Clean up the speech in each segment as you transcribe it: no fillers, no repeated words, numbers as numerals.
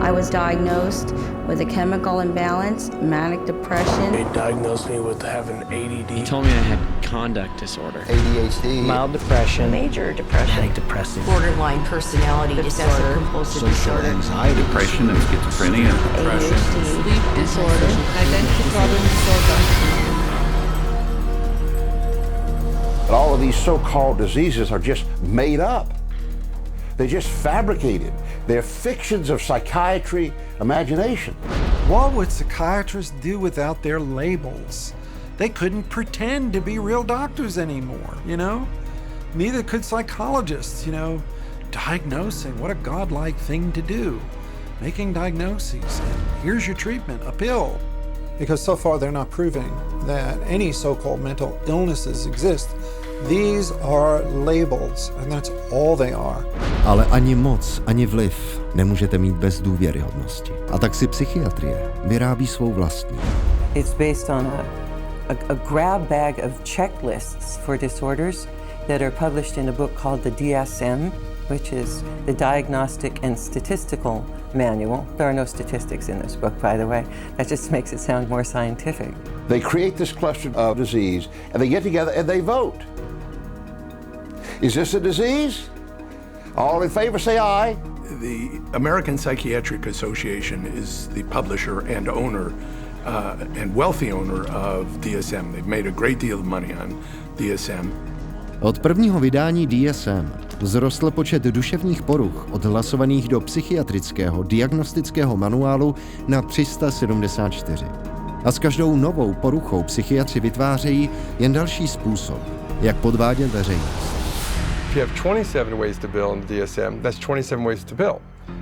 I was diagnosed with a chemical imbalance, manic depression. They diagnosed me with having ADD. He told me I had conduct disorder. ADHD. Mild depression. Major depression. Manic depressive. Borderline personality disorder. Compulsive Social disorder. anxiety. Depression and schizophrenia. Depression. Sleep disorder. Identity problem disorder. But all of these so-called diseases are just made up. They're just fabricated. They're fictions of psychiatry imagination. What would psychiatrists do without their labels? They couldn't pretend to be real doctors anymore, you know? Neither could psychologists, you know? Diagnosing, what a godlike thing to do. Making diagnoses, and here's your treatment, a pill. Because so far they're not proving that any so-called mental illnesses exist. These are labels, and that's all they are. Ale ani moc, ani vliv nemůžete mít bez důvěryhodnosti. A tak si psychiatrie vyrábí svou vlastní. It's based on a grab bag of checklists for disorders that are published in a book called the DSM, which is the Diagnostic and Statistical Manual. There are no statistics in this book, by the way. That just makes it sound more scientific. They create this cluster of disease, and they get together and they vote. Is this a disease? All in favor, say aye. The American Psychiatric Association is the publisher and owner and wealthy owner of DSM. They've made a great deal of money on DSM. Od prvního vydání DSM vzrostl počet duševních poruch odhlasovaných do psychiatrického diagnostického manuálu na 374. A s každou novou poruchou psychiatři vytvářejí jen další způsob, jak podvádět veřejnost. If you have 27 ways to bill in the DSM, that's 27 ways to bill.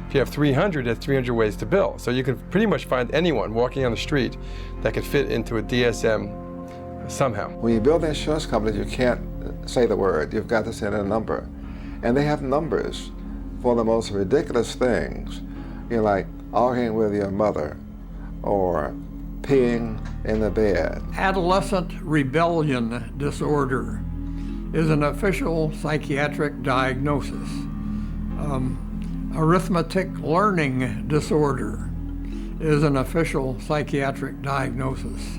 If you have 300, that's 300 ways to bill. So you can pretty much find anyone walking on the street that could fit into a DSM somehow. When you build insurance companies, you can't say the word. You've got to say a number. And they have numbers for the most ridiculous things. You know, like arguing with your mother or peeing in the bed. Adolescent rebellion disorder is an official psychiatric diagnosis. Arithmetic learning disorder is an official psychiatric diagnosis.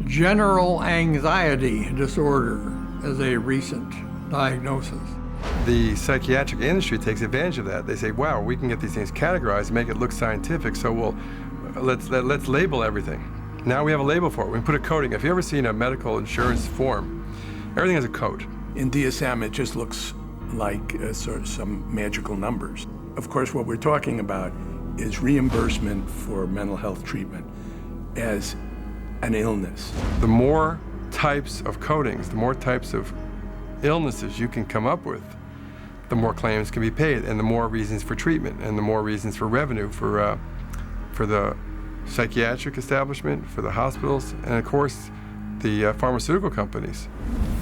General anxiety disorder is a recent diagnosis. The psychiatric industry takes advantage of that. They say, wow, we can get these things categorized and make it look scientific, so let's label everything. Now we have a label for it. We can put a coding. If you've ever seen a medical insurance form, everything has a code. In DSM, it just looks like sort of some magical numbers. Of course, what we're talking about is reimbursement for mental health treatment as an illness. The more types of codings, the more types of illnesses you can come up with, the more claims can be paid, and the more reasons for treatment, and the more reasons for revenue for the psychiatric establishment, for the hospitals, and of course, the pharmaceutical companies.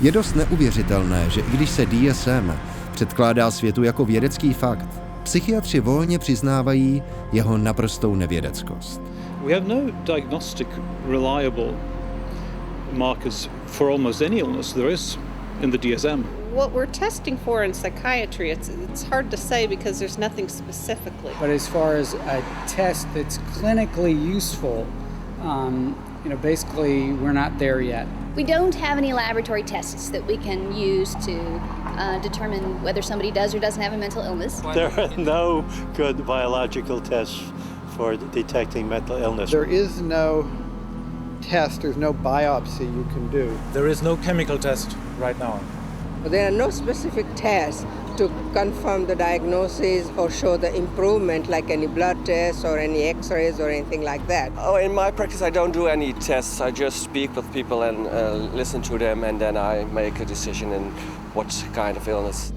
Je dost neuvěřitelné, že i když se DSM předkládá světu jako vědecký fakt, psychiatři volně přiznávají jeho naprostou nevědeckost. We have no diagnostic reliable markers for almost any illness there is in the DSM. What we're testing for in psychiatry, it's hard to say because there's nothing specifically. But as far as a test that's clinically useful, basically we're not there yet. We don't have any laboratory tests that we can use to determine whether somebody does or doesn't have a mental illness. There are no good biological tests for detecting mental illness. There is no test, there's no biopsy you can do. There is no chemical test right now. There are no specific tests to confirm the diagnosis or show the improvement, like any blood tests or any x-rays or anything like that. Oh, in my practice I don't do any tests. I just speak with people and listen to them, and then I make a decision in what kind of illness.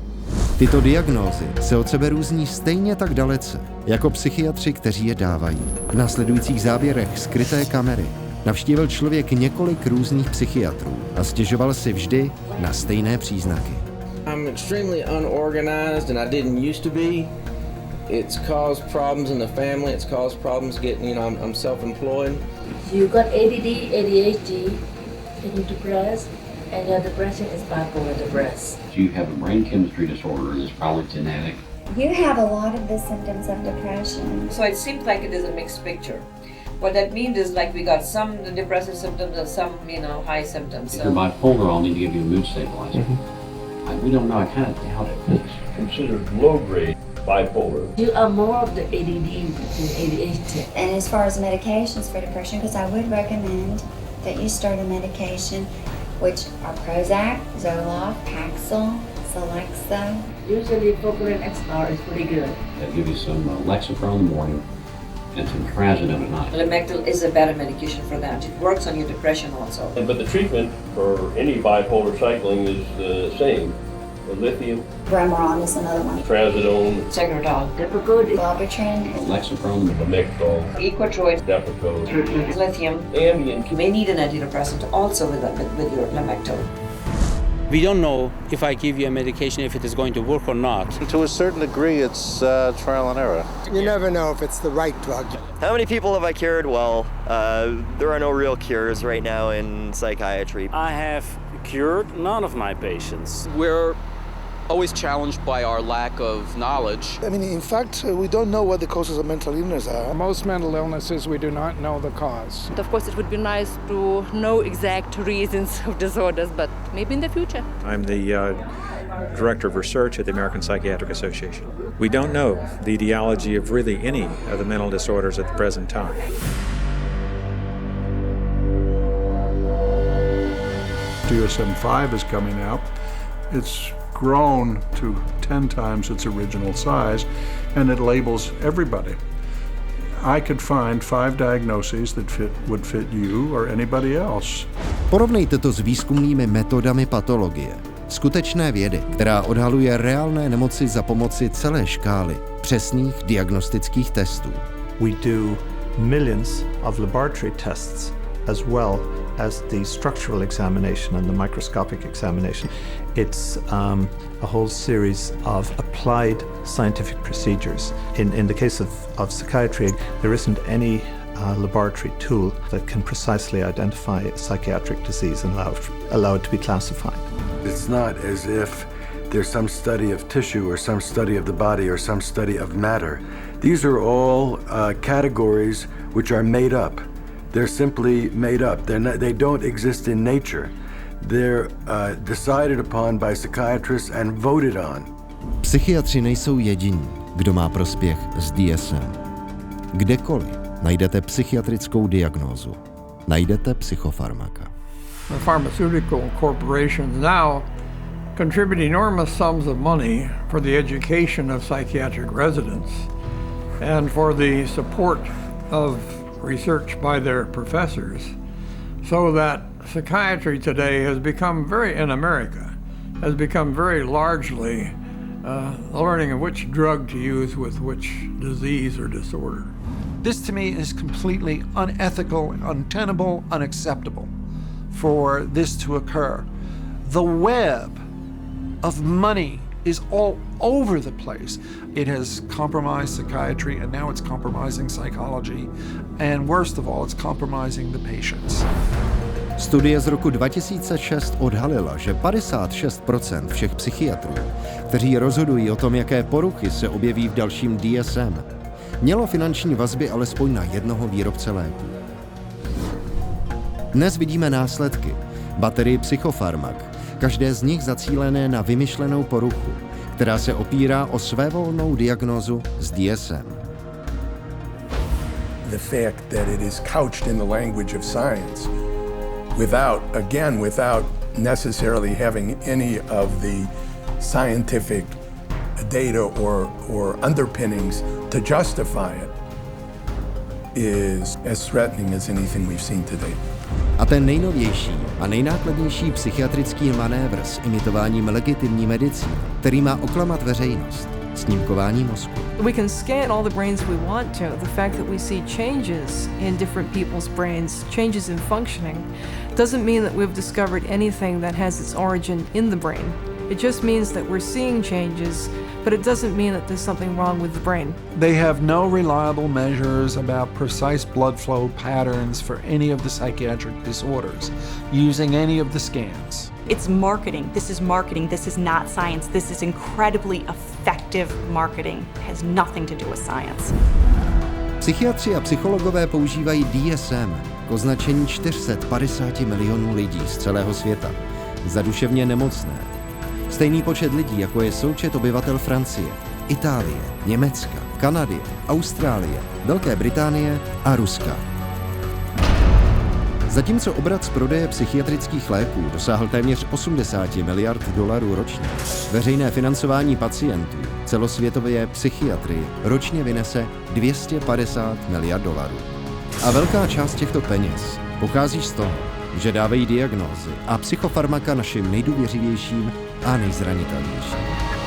Tyto diagnózy se od sebe různí stejně tak dalece, jako psychiatři, kteří je dávají. V následujících záběrech skryté kamery navštívil člověk několik různých psychiatrů a stěžoval si vždy na stejné příznaky. I'm extremely unorganized, and I didn't used to be. It's caused problems in the family. It's caused problems getting, I'm self-employed. You got ADD, ADHD, and you're depressed, and your depression is bipolar depressed. You have a brain chemistry disorder, and it's probably genetic. You have a lot of the symptoms of depression. So it seems like it is a mixed picture. What that means is like we got some depressive symptoms and some, high symptoms. If you're bipolar, I'll need to give you a mood stabilizer. We don't know. I kind of doubt it. It's considered low-grade bipolar. You are more of the ADD than ADHD. And as far as medications for depression, because I would recommend that you start a medication, which are Prozac, Zoloft, Paxil, Celexa. Usually Focalin XR is pretty good. They'll give you some Lexapro in the morning and some trazodone at night. Lamictal is a better medication for that. It works on your depression also. But the treatment for any bipolar cycling is the same. Lithium. Bramaron is another one. Trazodone. Tegretol. Depakote. Wellbutrin. Lexapro. Lamictal. Equatroid. Depakote. Lithium. Ambien. You may need an antidepressant also with your Lamictal. We don't know if I give you a medication if it is going to work or not. To a certain degree, it's trial and error. You never know if it's the right drug. How many people have I cured? Well, there are no real cures right now in psychiatry. I have cured none of my patients. We're always challenged by our lack of knowledge. I mean, in fact, we don't know what the causes of mental illness are. Most mental illnesses, we do not know the cause. Of course, it would be nice to know exact reasons of disorders, but maybe in the future. I'm the Director of Research at the American Psychiatric Association. We don't know the etiology of really any of the mental disorders at the present time. DSM-5 is coming out. It's grown to 10 times its original size, and it labels everybody. I could find 5 diagnoses that would fit you or anybody else. Porovnejte to s výzkumnými metodami patologie. Skutečné vědy, která odhaluje reálné nemoci za pomoci celé škály přesných diagnostických testů. We do millions of laboratory tests as well as the structural examination and the microscopic examination. It's a whole series of applied scientific procedures. In the case of psychiatry, there isn't any laboratory tool that can precisely identify a psychiatric disease and allow it to be classified. It's not as if there's some study of tissue or some study of the body or some study of matter. These are all categories which are made up. They're simply made up. They don't exist in nature. They're decided upon by psychiatrists and voted on. Psychiatři nejsou jediní, kdo má prospěch z DSM. Kdekoliv najdete psychiatrickou diagnózu, najdete psychofarmaka. The pharmaceutical corporations now contribute enormous sums of money for the education of psychiatric residents and for the support of research by their professors, so that psychiatry today has become in America, has become very largely the learning of which drug to use with which disease or disorder. This to me is completely unethical, untenable, unacceptable for this to occur. The web of money is all over the place. It has compromised psychiatry, and now it's compromising psychology, and worst of all, it's compromising the patients. Studie z roku 2006 odhalila, že 56% všech psychiatrů, kteří rozhodují o tom, jaké poruchy se objeví v dalším DSM, mělo finanční vazby alespoň na jednoho výrobce léků. Dnes vidíme následky. Baterii psychofarmak, každé z nich zacílené na vymyšlenou poruchu, která se opírá o svévolnou diagnózu z DSM. The fact that it is couched in the language of science without necessarily having any of the scientific data or underpinnings to justify it is as threatening as anything we've seen today. A ten nejnovější a nejnákladnější psychiatrický manévr s imitováním legitimní medicíny, který má oklamat veřejnost, snímkování mozku. We can scan all the brains we want to. The fact that we see changes in different people's brains, changes in functioning, doesn't mean that we've discovered anything that has its origin in the brain. It just means that we're seeing changes, but it doesn't mean that there's something wrong with the brain. They have no reliable measures about precise blood flow patterns for any of the psychiatric disorders using any of the scans. It's marketing. This is marketing. This is not science. This is incredibly effective marketing. It has nothing to do with science. Psychiatři a psychologové používají DSM k označení 450 milionů lidí z celého světa za duševně nemocné. Stejný počet lidí, jako je součet obyvatel Francie, Itálie, Německa, Kanady, Austrálie, Velké Británie a Ruska. Zatímco obrat z prodeje psychiatrických léků dosáhl téměř 80 miliard dolarů ročně, veřejné financování pacientů celosvětové psychiatrii ročně vynese 250 miliard dolarů. A velká část těchto peněz pochází z toho, že dávají diagnózy a psychofarmaka našim nejdůvěřivějším a nejzranitelnějším.